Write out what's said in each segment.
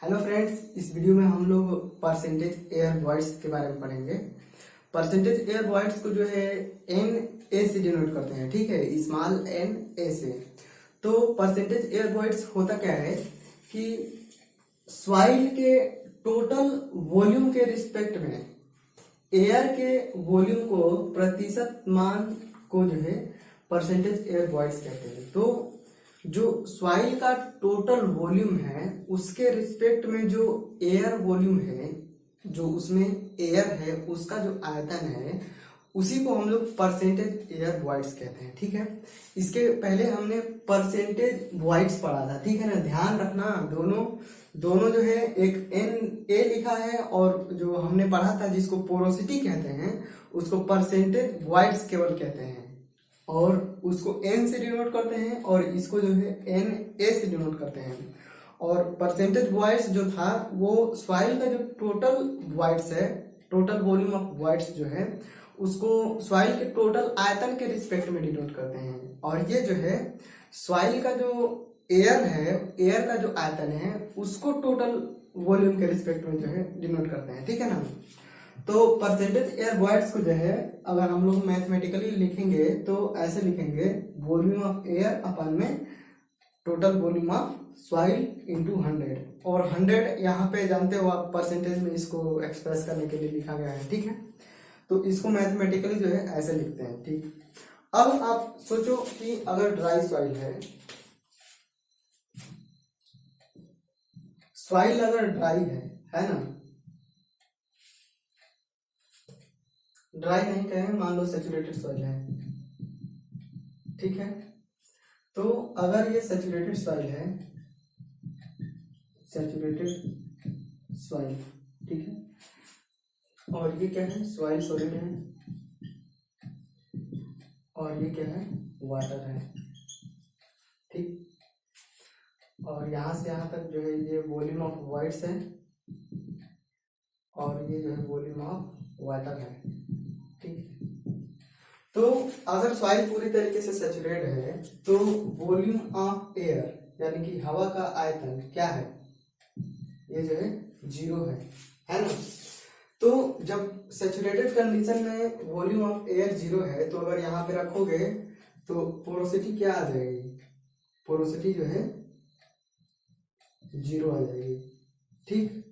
Hello friends, इस video में हम लोग परसेंटेज एयर वॉइड्स के बारे में पढ़ेंगे। परसेंटेज एयर वॉइड्स को जो है एन ए से डिनोट करते हैं, ठीक है, स्मॉल एन ए से। तो परसेंटेज एयर वॉइड्स होता क्या है कि सॉइल के टोटल वॉल्यूम के रिस्पेक्ट में एयर के वॉल्यूम को प्रतिशत मान को जो है परसेंटेज एयर वॉइड्स कहते हैं। तो जो सॉइल का टोटल वॉल्यूम है उसके रिस्पेक्ट में जो एयर वॉल्यूम है, जो उसमें एयर है, उसका जो आयतन है उसी को हम लोग परसेंटेज एयर वॉइड्स कहते हैं, ठीक है। इसके पहले हमने परसेंटेज वॉइड्स पढ़ा था, ठीक है ना। ध्यान रखना, दोनों जो है एक एन ए लिखा है और जो हमने पढ़ा था जिसको पोरोसिटी कहते हैं उसको परसेंटेज वॉइड्स केवल कहते हैं, और उसको एन से डिनोट करते हैं और इसको जो है एन ए से डिनोट करते हैं। और परसेंटेज वॉइड्स जो था वो सॉइल का जो टोटल वॉइड्स है, टोटल वॉल्यूम ऑफ वॉइड्स जो है उसको सॉइल के टोटल आयतन के रिस्पेक्ट में डिनोट करते हैं। और ये जो है सॉइल का जो एयर है, एयर का जो आयतन है उसको टोटल वॉल्यूम के रिस्पेक्ट में जो है डिनोट करते हैं, ठीक है ना। तो परसेंटेज एयर वॉइड्स को जो है अगर हम लोग मैथमेटिकली लिखेंगे तो ऐसे लिखेंगे, वॉल्यूम ऑफ एयर अपन में total volume of soil into 100। और 100 यहाँ पे जानते हो आप परसेंटेज में इसको एक्सप्रेस करने के लिए लिखा गया है, ठीक है। तो इसको मैथमेटिकली जो है ऐसे लिखते हैं, ठीक। अब आप सोचो कि अगर ड्राई सॉइल है, सॉइल अगर ड्राई है ना, ड्राई नहीं कहें, मान लो सैचुरेटेड सॉइल है, ठीक है। तो अगर ये सैचुरेटेड सॉइल है, सैचुरेटेड सॉइल, ठीक है, और ये क्या है, सॉइल सॉलिड है, और ये क्या है, वाटर है, ठीक। और यहां से यहां तक जो है ये वॉल्यूम ऑफ वॉइड्स है और ये जो है वॉल्यूम ऑफ वाटर है, ठीक। तो अगर सॉइल पूरी तरीके से सैचुरेट है तो वॉल्यूम ऑफ एयर यानी कि हवा का आयतन क्या है, ये जो है 0 है ना। तो जब सैचुरेटेड कंडीशन में वॉल्यूम ऑफ एयर 0 है तो अगर यहाँ पे रखोगे तो पोरोसिटी क्या आ जाएगी, पोरोसिटी जो है 0 आ जाएगी, ठीक।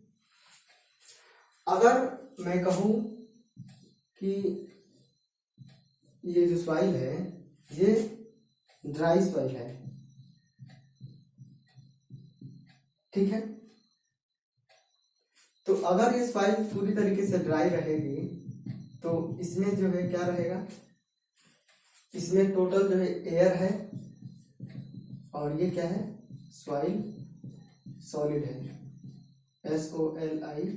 अगर मैं कहूं कि ये जो सॉइल है ये ड्राई सॉइल है, ठीक है। तो अगर ये सॉइल पूरी तरीके से ड्राई रहेगी तो इसमें जो है क्या रहेगा, इसमें टोटल जो है एयर है और ये क्या है, सॉइल सॉलिड है, SOLID,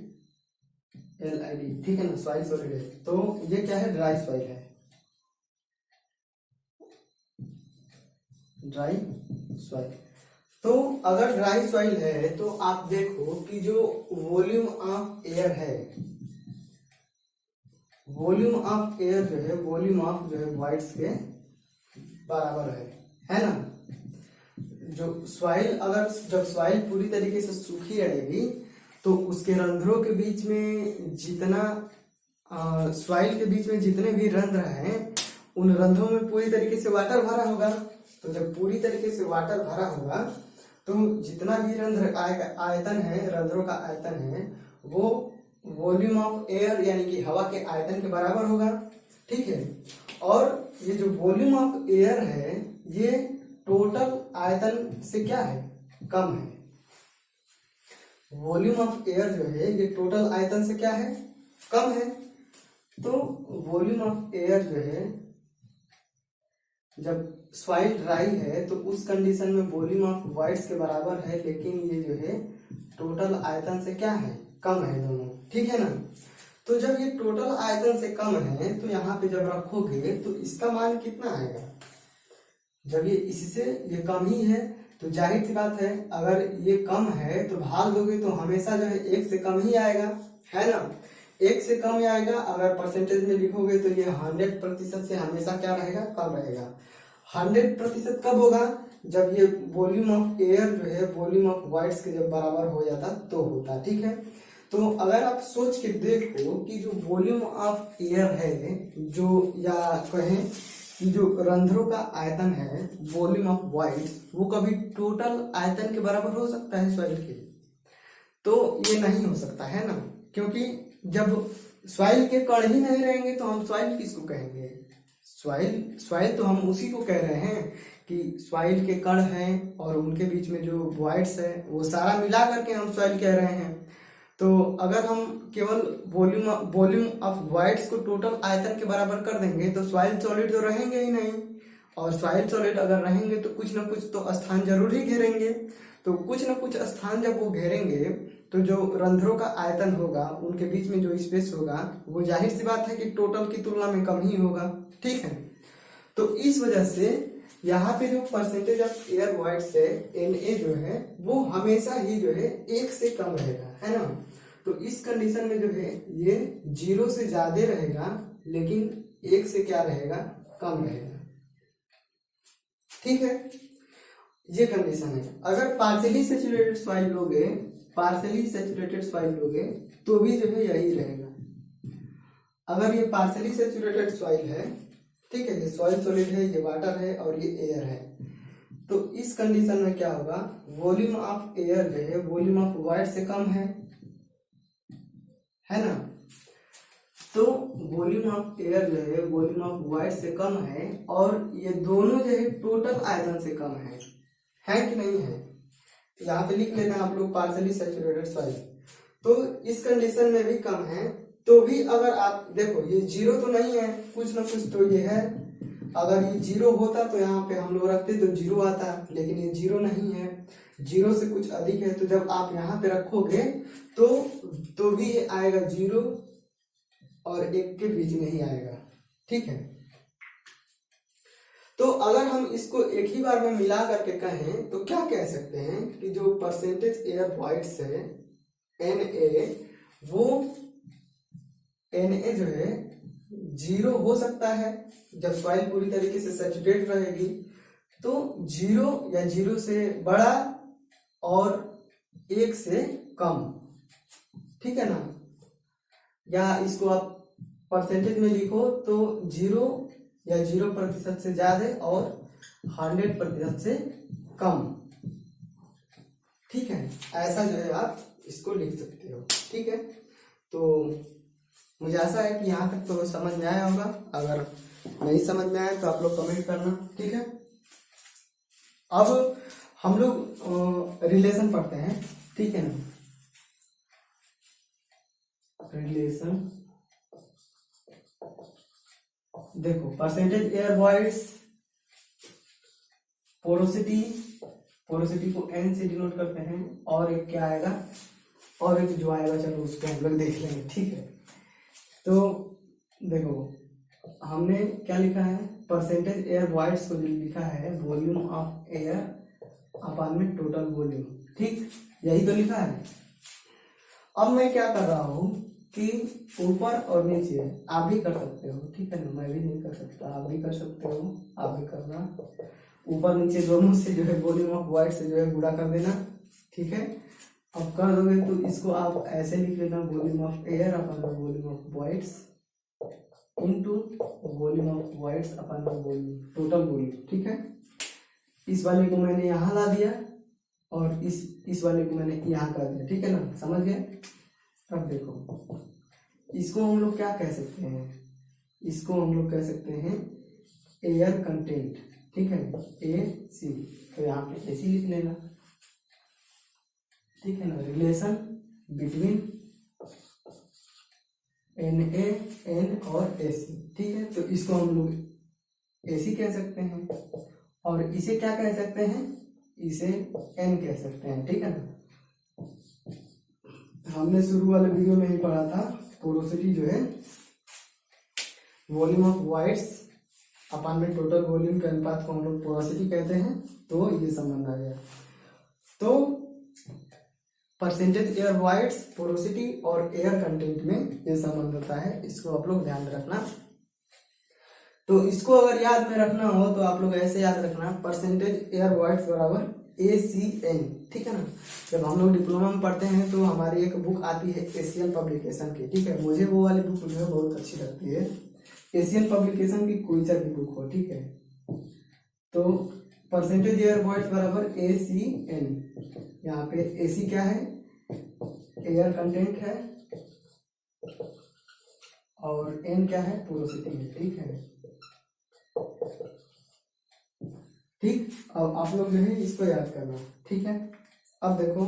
ठीक है ना, सॉइल सॉलिड है। तो ये क्या है, ड्राई सॉइल है, ड्राई सॉइल। तो अगर ड्राई सॉइल है तो आप देखो कि जो वॉल्यूम ऑफ एयर है, वॉल्यूम ऑफ एयर जो है वॉल्यूम ऑफ जो है वॉइड्स के बराबर है ना। जो सॉइल अगर जब सॉइल पूरी तरीके से सूखी रहेगी तो उसके रंध्रों के बीच में जितना सॉइल के बीच में जितने भी रंध्र हैं उन रंध्रों में पूरी तरीके से वाटर भरा होगा। तो जब पूरी तरीके से वाटर भरा होगा तो जितना भी रंध्र आयतन है, रंध्रों का आयतन है, वो वॉल्यूम ऑफ एयर यानी कि हवा के आयतन के बराबर होगा, ठीक है। और ये जो वॉल्यूम ऑफ एयर है ये टोटल आयतन से क्या है, कम है। वॉल्यूम ऑफ एयर जो है ये टोटल आयतन से क्या है, कम है। तो वॉल्यूम ऑफ एयर जो है जब सॉइल ड्राई है तो उस कंडीशन में वॉल्यूम ऑफ वॉइड्स के बराबर है, लेकिन ये जो है टोटल आयतन से क्या है, कम है दोनों, ठीक है ना। तो जब ये टोटल आयतन से कम है तो यहाँ पे जब रखोगे तो इसका मान कितना आएगा, जब ये इससे ये कम ही है तो जाहिर सी बात है अगर ये कम है तो भाग दोगे तो हमेशा जो है 1 से कम ही आएगा, है ना। 1 से कम ही आएगा। अगर परसेंटेज में लिखोगे तो ये 100% से हमेशा क्या रहेगा, कम रहेगा। 100% कब होगा, जब ये वॉल्यूम ऑफ एयर जो है वॉल्यूम ऑफ वाइट्स के जब बराबर हो जाता तो होता, ठीक है। तो अगर आप सोच के देखो कि जो वॉल्यूम ऑफ एयर है जो, या कहें कि जो रंध्रों का आयतन है वॉल्यूम ऑफ वाइट्स, वो कभी टोटल आयतन के बराबर हो सकता है सॉइल के? तो ये नहीं हो सकता है ना, क्योंकि जब सॉइल के कण ही नहीं रहेंगे तो हम सॉइल किसको कहेंगे? सॉइल तो हम उसी को कह रहे हैं कि सॉइल के कण हैं और उनके बीच में जो वॉइड्स है वो सारा मिला करके हम सॉइल कह रहे हैं। तो अगर हम केवल वॉल्यूम ऑफ वॉइड्स को टोटल आयतन के बराबर कर देंगे तो सॉइल सॉलिड तो रहेंगे ही नहीं, और सॉइल सॉलिड अगर रहेंगे तो कुछ ना कुछ तो स्थान जरूर ही घेरेंगे। तो कुछ ना कुछ स्थान जब वो घेरेंगे तो जो रंध्रों का आयतन होगा उनके बीच में जो स्पेस होगा वो जाहिर सी बात है कि टोटल की तुलना में कम ही होगा, ठीक है। तो इस वजह से यहाँ पे जो परसेंटेज ऑफ एयर वॉइड्स है Na जो है वो हमेशा ही जो है 1 से कम रहेगा, है ना। तो इस कंडीशन में जो है ये 0 से ज्यादा रहेगा लेकिन 1 से क्या रहेगा? कम रहेगा, ठीक है। ये कंडीशन है। अगर पार्शियली सैचुरेटेड सॉइल लोगे तो भी जो है यही रहेगा। अगर ये पार्शियली सैचुरेटेड सॉइल है, ठीक है, ये सॉइल सॉलिड है, ये वाटर है और ये एयर है, तो इस कंडीशन में क्या होगा? वॉल्यूम ऑफ एयर जो है वॉल्यूम ऑफ वाटर से कम है ना। तो वॉल्यूम ऑफ एयर जो है वॉल्यूम ऑफ वाटर से कम है और ये दोनों जो है टोटल आयतन से कम है कि नहीं है? यहाँ पे लिख लेना आप लोग पार्शियली सैचुरेटेड सॉइल। तो इस कंडीशन में भी कम है, तो भी अगर आप देखो ये 0 तो नहीं है, कुछ ना कुछ तो ये है। अगर ये 0 होता तो यहाँ पे हम लोग रखते तो 0 आता, लेकिन ये 0 नहीं है, 0 से कुछ अधिक है। तो जब आप यहाँ पे रखोगे तो भी ये आएगा 0 और 1 के बीच में ही आएगा, ठीक है। तो अगर हम इसको एक ही बार में मिला करके कहें तो क्या कह सकते हैं कि जो परसेंटेज एयर वॉइड्स है Na, वो Na जो है 0 हो सकता है जब सॉइल पूरी तरीके से सैचुरेट रहेगी, तो 0 या 0 से बड़ा और 1 से कम, ठीक है ना। या इसको आप परसेंटेज में लिखो तो 0 या 0% से ज्यादा और 100% से कम, ठीक है। ऐसा जो है आप इसको लिख सकते हो, ठीक है। तो मुझे आशा है कि यहाँ तक तो समझ में आया होगा। अगर नहीं समझ में आया तो आप लोग कमेंट करना, ठीक है। अब हम लोग रिलेशन पढ़ते हैं, ठीक है ना। रिलेशन देखो, परसेंटेज एयर वॉइड्स, पोरोसिटी को n से डिनोट करते हैं, और एक क्या आएगा, और एक जो आएगा चलो उसको हम लोग देख लेंगे, ठीक है। तो देखो हमने क्या लिखा है, परसेंटेज एयर वॉइड्स को जो लिखा है वॉल्यूम ऑफ एयर अपॉन में टोटल वॉल्यूम, ठीक, यही तो लिखा है। अब मैं क्या कर रहा हूँ कि ऊपर और नीचे आप भी कर सकते हो, ठीक है ना। मैं भी नहीं कर सकता, आप भी कर सकते हो, आप भी करना। ऊपर नीचे दोनों से जो है वॉल्यूम ऑफ वाइड से जो है गुणा कर देना, ठीक है। अब कर दोगे तो इसको आप ऐसे लिख लेना, volume of air upon volume of wides into volume of wides upon volume total volume, ठीक है। इस वाले को मैंने यहाँ ला दिया और इस वाले को मैंने यहाँ कर दिया, ठीक है ना, समझ गए। अब देखो इसको हम लोग क्या कह सकते हैं, इसको हम लोग कह सकते हैं एयर कंटेंट, ठीक है, AC। तो यहाँ पे AC लिख लेना, ठीक है ना। रिलेशन बिटवीन Na, N और AC, ठीक है। तो इसको हम लोग AC कह सकते हैं और इसे क्या कह सकते हैं, इसे N कह सकते हैं, ठीक है ना। हमने शुरू वाले वीडियो में ही पढ़ा था, पोरोसिटी जो है वॉल्यूम ऑफ वाइड्स अपॉन में टोटल वॉल्यूम के अनुपात को हम लोग पोरोसिटी कहते हैं। तो ये संबंध आ गया। तो परसेंटेज एयर वाइड्स, पोरोसिटी और एयर कंटेंट में ये संबंध होता है, इसको आप लोग ध्यान रखना। तो इसको अगर याद में रखना हो तो आप लोग ऐसे याद रखना, परसेंटेज एयर वॉइड्स बराबर ACN, ठीक है ना। जब हम लोग डिप्लोमा में पढ़ते हैं तो हमारी एक बुक आती है एशियन पब्लिकेशन की, ठीक है, मुझे वो वाली बुक जो है बहुत अच्छी लगती है, एशियन पब्लिकेशन की कोई सा भी बुक हो, ठीक है। तो परसेंटेज एयर वॉइड्स बराबर ACN, यहाँ पे AC क्या है, एयर कंटेंट है, और N क्या है, पोरोसिटी है, ठीक है। ठीक, अब आप लोग जो है इसको याद करना, ठीक है। अब देखो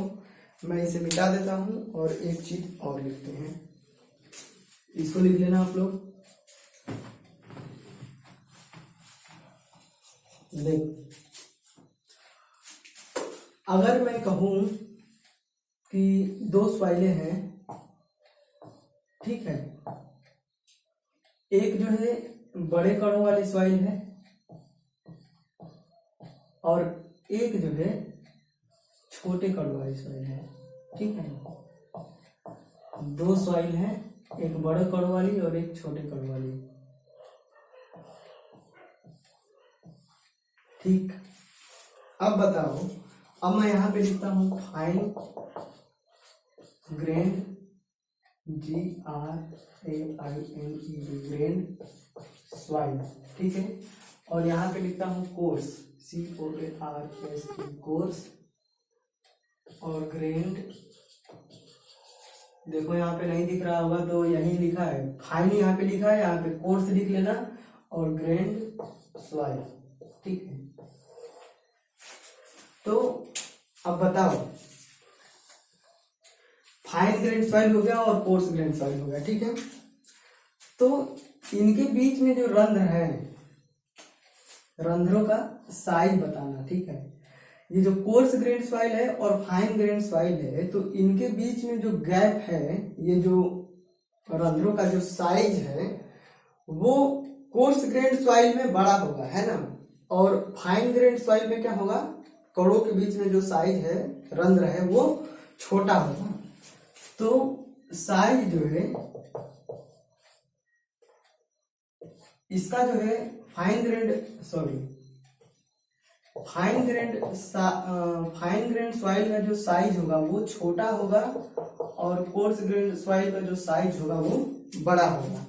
मैं इसे मिटा देता हूं और एक चीज और लिखते हैं, इसको लिख लेना आप लोग। देख, अगर मैं कहूं कि दो सॉइलें हैं, ठीक है, एक जो है बड़े कणों वाली सॉइल है और एक जो है छोटे कणों वाली सॉइल है, ठीक है। दो सॉइल है, एक बड़े कणों वाली और एक छोटे कणों वाली, ठीक। अब बताओ, अब मैं यहां पे लिखता हूं fine grand GRAINED grand soil, ठीक है। और यहाँ पे लिखता हूँ कोर्स COARS कोर्स, और ग्रेन्ड देखो यहाँ पे नहीं दिख रहा होगा तो यही लिखा है, फाइन यहाँ पे लिखा है, यहाँ पे कोर्स लिख लेना, और ग्रेन्ड सॉइल, ठीक है। तो अब बताओ, फाइन ग्रेन्ड सॉइल हो गया और कोर्स ग्रेन्ड सॉइल हो गया, ठीक है। तो इनके बीच में जो रंध्र है, रंध्रों का साइज बताना, ठीक है। ये जो कोर्स ग्रेन्ड सॉइल है और फाइन ग्रेन्ड सॉइल है, तो इनके बीच में जो गैप है, ये जो रंध्रों का जो साइज है वो कोर्स ग्रेन्ड सॉइल में बड़ा होगा, है ना, और फाइन ग्रेन्ड सॉइल में क्या होगा, कणों के बीच में जो साइज है, रंध्र है, वो छोटा होगा। तो साइज जो है इसका जो है फाइन ग्रेन्ड सॉइल का जो साइज होगा वो छोटा होगा और कोर्स ग्रेन्ड सॉइल का जो साइज होगा वो बड़ा होगा,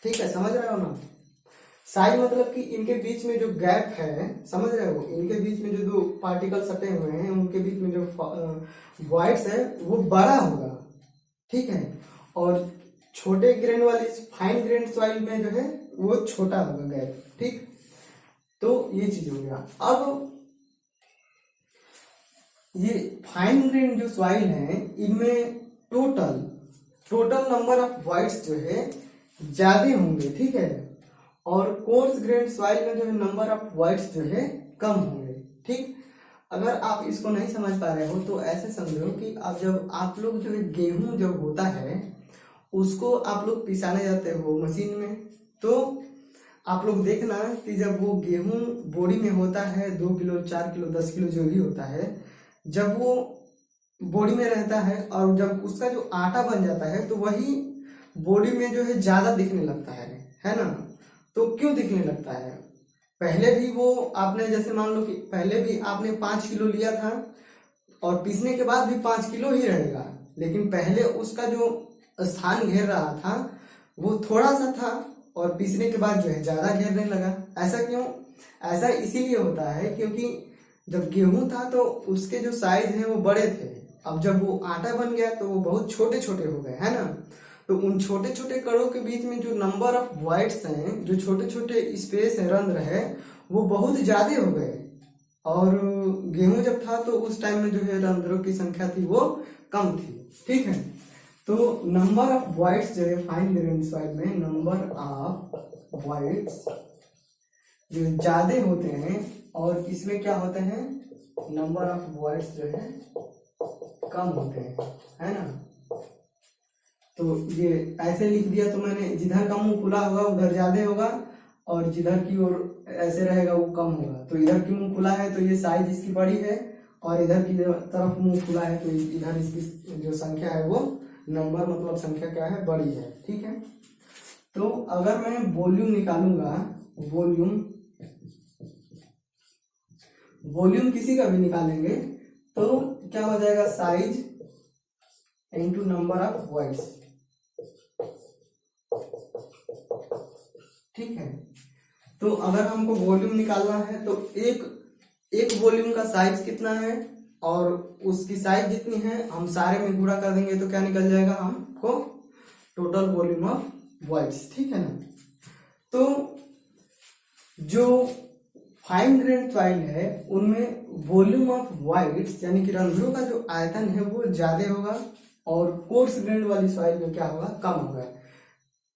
ठीक है। समझ रहे हो ना, साइज मतलब कि इनके बीच में जो गैप है, समझ रहे हो, इनके बीच में जो दो पार्टिकल सटे हुए हैं उनके बीच में जो वॉइड्स है वो बड़ा होगा, ठीक है। और छोटे ग्रेन वाली फाइन ग्रेन सॉइल में जो है वो छोटा होगा गैप, ठीक। तो ये चीज हो गया। अब ये फाइन ग्रेन जो सॉइल है इनमें टोटल नंबर ऑफ वॉइड्स जो है ज्यादा होंगे, ठीक है। और कोर्स ग्रेन सॉइल में जो है नंबर ऑफ वॉइड्स जो है कम होंगे, ठीक। अगर आप इसको नहीं समझ पा रहे हो तो ऐसे समझो कि अब जब आप लोग जो है गेहूं जब होता है उसको आप लोग पिसाने जाते हो मशीन में, तो आप लोग देखना कि जब वो गेहूं बोरी में होता है 2 किलो 4 किलो 10 किलो जो भी होता है, जब वो बोरी में रहता है और जब उसका जो आटा बन जाता है तो वही बोरी में जो है ज्यादा दिखने लगता है ना। तो क्यों दिखने लगता है, पहले भी वो आपने जैसे मान लो कि पहले भी आपने 5 किलो लिया था और पीसने के बाद भी 5 किलो ही रहेगा, लेकिन पहले उसका जो स्थान घेर रहा था वो थोड़ा सा था और पीसने के बाद जो है ज्यादा घेरने लगा। ऐसा क्यों, ऐसा इसीलिए होता है क्योंकि जब गेहूं था तो उसके जो साइज है वो बड़े थे, अब जब वो आटा बन गया तो वो बहुत छोटे छोटे हो गए, है ना। तो उन छोटे छोटे कणों के बीच में जो नंबर ऑफ वॉइड्स हैं, जो छोटे छोटे स्पेस है, रंध्र है, वो बहुत ज्यादा हो गए। और गेहूं जब था तो उस टाइम में जो है रंध्रों की संख्या थी वो कम थी, ठीक है। तो नंबर ऑफ वॉइड्स जो है फाइन ग्रेन सॉइल में नंबर ऑफ वॉइड्स जो ज्यादा होते हैं और इसमें क्या होते हैं, नंबर ऑफ वॉइड्स जो है कम होते हैं, है ना। तो ये ऐसे लिख दिया तो मैंने, जिधर का मुंह खुला होगा उधर ज्यादा होगा और जिधर की ओर ऐसे रहेगा वो कम होगा। तो इधर की मुंह खुला है तो ये साइज इसकी बड़ी है और इधर की तरफ मुंह खुला है तो इधर इसकी जो संख्या है वो नंबर मतलब संख्या क्या है, बड़ी है, ठीक है। तो अगर मैं वॉल्यूम निकालूंगा वॉल्यूम, वॉल्यूम किसी का भी निकालेंगे तो क्या हो जाएगा, size into number of voids, ठीक है। तो अगर हमको वॉल्यूम निकालना है तो एक वॉल्यूम का साइज कितना है और उसकी साइज जितनी है हम सारे में गुणा कर देंगे तो क्या निकल जाएगा हमको, टोटल वॉल्यूम ऑफ वॉइड्स, ठीक है ना। तो जो फाइन ग्रेन सॉइल है उनमें वॉल्यूम ऑफ वॉइड्स यानी कि रंध्रों का जो आयतन है वो ज्यादा होगा और कोर्स ग्रेन वाली सॉइल में क्या होगा, कम होगा।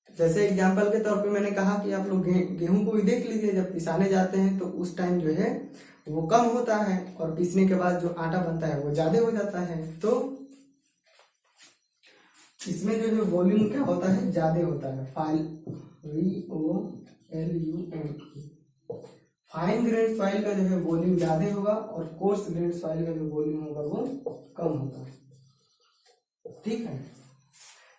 जैसे एग्जांपल के तौर पे मैंने कहा कि आप लोग गेहूं को भी देख लीजिए, जब पिसाने जाते हैं तो उस टाइम जो है वो कम होता है और पीसने के बाद जो आटा बनता है वो ज्यादा हो जाता है। तो इसमें जो है वॉल्यूम क्या होता है, ज्यादा होता है। फाइन ग्रेन सॉइल का जो है वॉल्यूम ज्यादा होगा और कोर्स ग्रेन सॉइल का जो वॉल्यूम होगा वो कम होगा, ठीक है।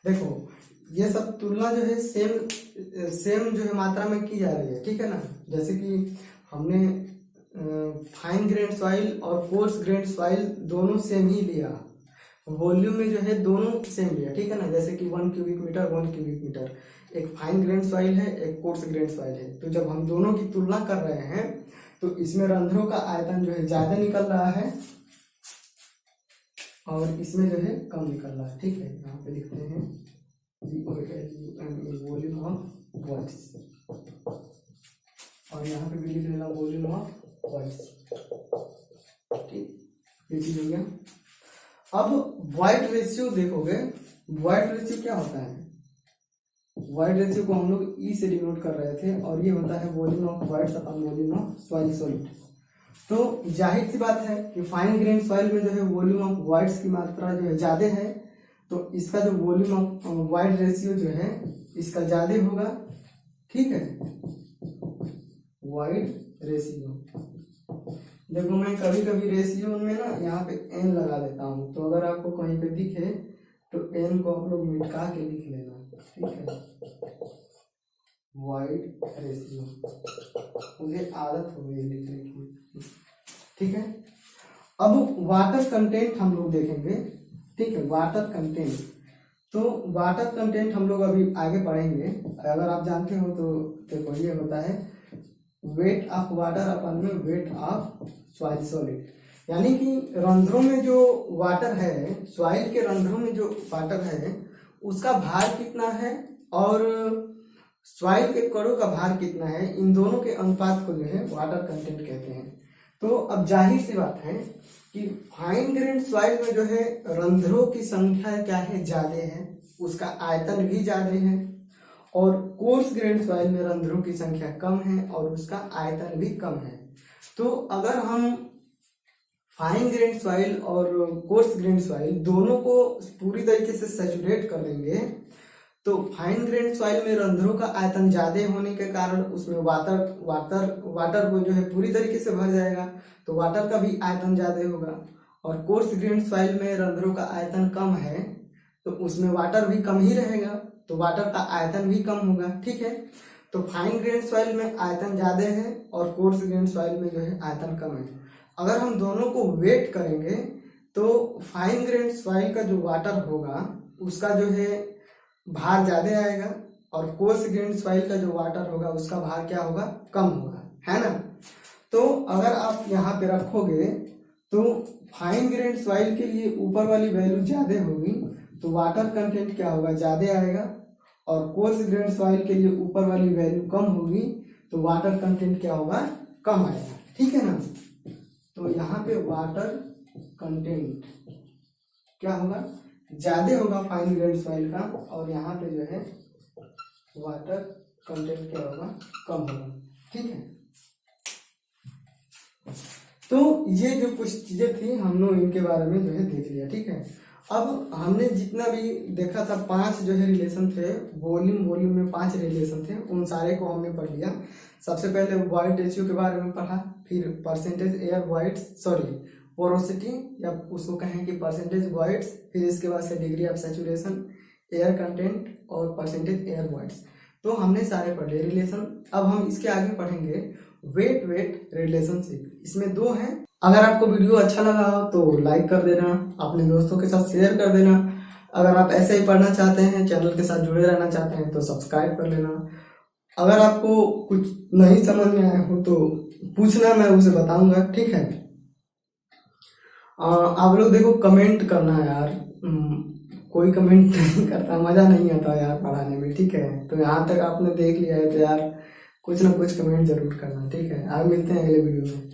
देखो ये सब तुलना जो है सेम जो है मात्रा में की जा रही है, ठीक है ना। जैसे कि हमने फाइन ग्रेन सॉइल और कोर्स ग्रेन सॉइल दोनों सेम ही लिया, वॉल्यूम में जो है दोनों सेम लिया, ठीक है ना। जैसे कि 1 क्यूबिक मीटर 1 क्यूबिक मीटर, एक फाइन ग्रेन सॉइल है एक कोर्स ग्रेन सॉइल है। तो जब हम दोनों की तुलना कर रहे हैं तो इसमें रंध्रों का आयतन जो है ज्यादा निकल रहा है और इसमें जो है कम निकल रहा है, ठीक है। यहाँ पे लिखते हैं वॉल्यूम ऑफ वॉइड्स और यहाँ पे भी लिख लेना वॉल्यूम ऑफ वॉइड्स, ठीक, ये चीज हो गया। अब वॉइड रेशियो देखोगे, वॉइड रेशियो क्या होता है, वॉइड रेशियो को हम लोग ई से डिनोट कर रहे थे और ये होता है volume of voids upon volume of soil solid. तो जाहिर सी बात है कि फाइन ग्रेन सॉइल में जो है वॉल्यूम ऑफ वॉइड्स की मात्रा जो है ज्यादा है, तो इसका जो वॉल्यूम ऑफ वॉइड रेशियो जो है इसका ज्यादा होगा, ठीक है। वॉइड रेशियो देखो मैं कभी कभी रेशियो में ना यहाँ पे एन लगा देता हूँ, तो अगर आपको कहीं पे दिखे तो एन को आप लोग मिटा के लिख लेना, ठीक है। वॉइड रेशियो मुझे आदत हो गई लिखने की, ठीक है। अब वाटर कंटेंट हम लोग देखेंगे, ठीक है। वाटर कंटेंट, तो वाटर कंटेंट हम लोग अभी आगे पढ़ेंगे। अगर आप जानते हो तो देखो ये होता है वेट ऑफ वाटर अपन में वेट ऑफ सॉइल सॉलिड, यानी कि रंध्रों में जो वाटर है, सॉइल के रंध्रों में जो वाटर है उसका भार कितना है और सॉइल के कणों का भार कितना है, इन दोनों के अनुपात को जो है वाटर कंटेंट कहते हैं। तो अब जाहिर सी बात है कि फाइन ग्रेन सॉइल में जो है रंध्रों की संख्या क्या है, ज्यादा है, उसका आयतन भी ज्यादा है, और कोर्स ग्रेन सॉइल में रंध्रों की संख्या कम है और उसका आयतन भी कम है। तो अगर हम फाइन ग्रेन सॉइल और कोर्स ग्रेन सॉइल दोनों को पूरी तरीके से सैचुरेट कर देंगे तो फाइन ग्रेन सॉइल में रंध्रों का आयतन ज्यादा होने के कारण उसमें वाटर को जो है पूरी तरीके से भर जाएगा, तो वाटर का भी आयतन ज्यादा होगा। और कोर्स ग्रेन सॉइल में रंध्रों का आयतन कम है तो उसमें वाटर भी कम ही रहेगा, तो वाटर का आयतन भी कम होगा, ठीक है। तो फाइन ग्रेन सॉइल में आयतन ज्यादा है और कोर्स ग्रेन सॉइल में जो है आयतन कम है। अगर हम दोनों को वेट करेंगे तो फाइन ग्रेन सॉइल का जो वाटर होगा उसका जो है भार ज्यादा आएगा और कोर्स ग्रेन सॉइल का जो वाटर होगा उसका भार क्या होगा, कम होगा, है ना। तो अगर आप यहाँ पे रखोगे तो फाइन ग्रेन सॉइल के लिए ऊपर वाली वैल्यू ज्यादा होगी तो वाटर कंटेंट क्या होगा, ज्यादा आएगा, और कोर्स ग्रेन सॉइल के लिए ऊपर वाली वैल्यू कम होगी तो वाटर कंटेंट क्या होगा, कम आएगा, ठीक है ना। तो यहाँ पे वाटर कंटेंट क्या होगा, ज्यादा होगा फाइन ग्रेन सॉइल का, और यहाँ पे जो है वाटर कंटेंट क्या होगा, कम होगा, ठीक है। तो ये जो कुछ चीजें थी हम लोग इनके बारे में जो है देख लिया, ठीक है। अब हमने जितना भी देखा था 5 जो है रिलेशन थे, वॉल्यूम में 5 रिलेशन थे, उन सारे को हमने पढ़ लिया। सबसे पहले वॉइड रेशियो के बारे में पढ़ा, फिर percentage air voids, sorry porosity या उसको कहें कि परसेंटेज वॉइड्स, फिर इसके बाद से degree of saturation, air content और परसेंटेज एयर वॉइड्स। तो हमने सारे पढ़ लिए रिलेशन। अब हम इसके आगे पढ़ेंगे वेट वेट रिलेशनशिप। इसमें 2 हैं। अगर आपको वीडियो अच्छा लगा हो तो लाइक कर देना, अपने दोस्तों के साथ शेयर कर देना। अगर आप ऐसे ही पढ़ना चाहते हैं, चैनल के साथ जुड़े रहना चाहते हैं तो सब्सक्राइब कर लेना। अगर आपको कुछ नहीं समझ में आया हो तो पूछना, मैं उसे बताऊंगा, ठीक है। आप लोग देखो कमेंट करना यार, कोई कमेंट नहीं करता, मजा नहीं आता यार पढ़ाने में, ठीक है। तो यहाँ तक आपने देख लिया है तो यार कुछ ना कुछ कमेंट जरूर करना, ठीक है। आगे मिलते हैं अगले वीडियो में।